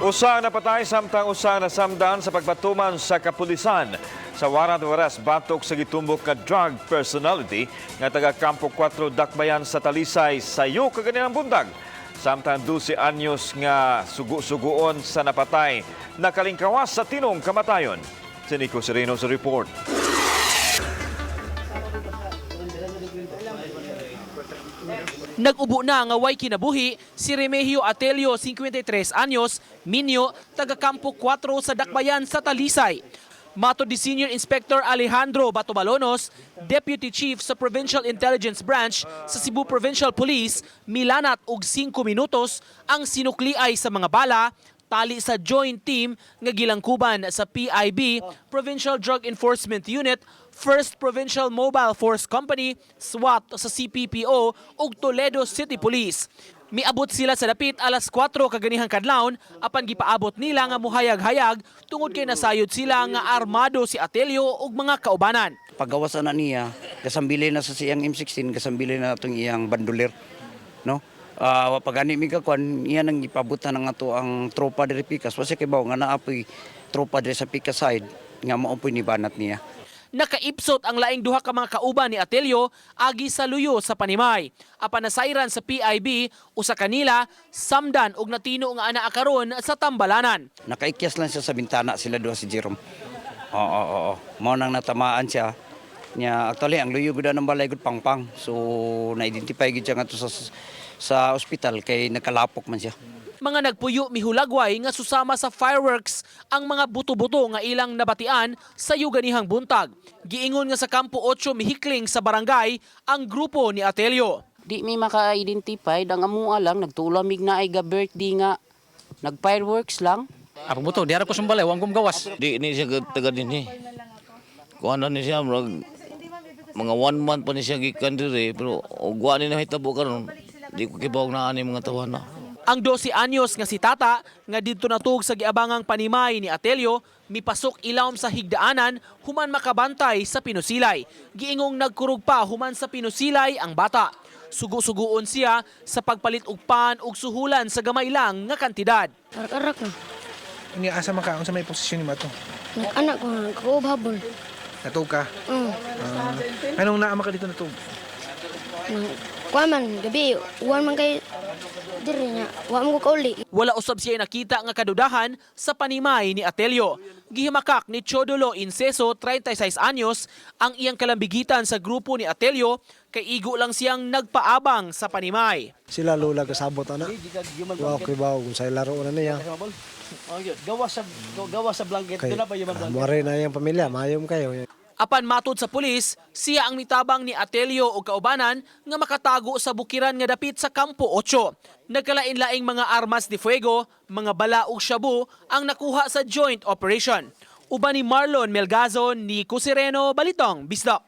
Usa napatay samtang usa nasamdan sa pagpatuman sa kapulisan. Sa warrant of arrest batok sa gitumbok nga drug personality nga taga Campo 4 Dakbayan sa Talisay sayo kaganilang bundag. Samtang 12 anyos nga sugo-sugoon sa napatay nakalingkawas sa tinong kamatayon. Si Nico Sereno sa report. Nag-ubo na nga way kinabuhi si Remigio Atelio, 53 anyos, Minyo, taga Campo 4 sa Dakbayan sa Talisay. Matod ni Senior Inspector Alejandro Batobalonos, Deputy Chief sa Provincial Intelligence Branch sa Cebu Provincial Police, milanat og 5 minutos ang sinukliay sa mga bala tali sa joint team nga gilangkuban sa PIB, Provincial Drug Enforcement Unit, 1st Provincial Mobile Force Company, SWAT sa CPPO ug Toledo City Police. Miabot sila sa dapit alas 4 kaganihang kadlawon apan gipaabot nila nga muhayag-hayag tungod kay nasayod sila nga armado si Atelio ug mga kaubanan. Paggawasan na niya, kasambili na sa siyang M16, kasambili na itong iyang bandoler, no? Pagani mi kakuan iya nang ipabutan ng ato ang tropa diri Pikas wasi kay baw nga naapoy tropa diri sa Pikas side nga maumpoy ni banat niya. Nakaipsot ang laing duha ka mga kauban ni Atelio agi sa luyo sa Panimay. Apan nasayran sa PIB usa kanila samdan og natino nga anaa karon sa Tambalanan. Nakaikyas lang siya sa bintana sila duha si Jerome. Oo. Mao nang natamaan siya. Nya actually ang luyo gud ng balay gud pangpang. So na-identify gid siya ngadto sa ospital kay nakalapok man siya. Mga nagpuyo mihulagway nga susama sa fireworks ang mga buto-buto nga ilang nabatian sa yuganihang buntag. Giingon nga sa Campo 8 mihikling sa barangay ang grupo ni Atelio. Di may maka-identify, ang amua lang, nagtulamig na ay ga-birthday nga, nag-fireworks lang. Apang buto, di harap ko sumbalay, huwag gawas. Di ni siya taga din eh. Kuha na ni siya, mga 1 month pa ni siya gikan diri, pero ugwa ni na hitabo karon. Di ko kibaw na ani mga tawana. Ang 12 anyos nga si Tata nga didto natug sa giabangang Panimay ni Atelio mipasok ilawom sa higdaanan human makabantay sa Pinusilay. Giingong nagkurog pa human sa Pinusilay ang bata. Sugo-sugoon siya sa pagpalit og pan ug suhulan sa gamay lang nga kantidad. Arak-arak na. Ini asa makaon sa may posisyon ni Mato? Anak ko, nagkaub habol. Natug ka? Anong naama ka dito natug? Kuha man, gabi, uwan man kay diri niya, uwan mo kauli. Wala usab siya nakita nga kadudahan sa Panimay ni Atelio. Gihimakak ni Chodolo Inceso, 36 anyos, ang iyang kalambigitan sa grupo ni Atelio kay igo lang siyang nagpaabang sa Panimay. Sila lula kasabot ana. Wa ko bawo kung sa laro na niya. Gawa sa blanket, doon na ba yung blanket? Mare na yung pamilya, mayom kayo. Apan matod sa pulis, siya ang nitabang ni Atelio o kaubanan nga makatago sa bukiran nga dapit sa Campo 8. Nagkalain-laing mga armas de fuego, mga bala ug shabu ang nakuha sa joint operation. Uban ni Marlon Melgazo, Nico Sereno, Balitang Bisdak.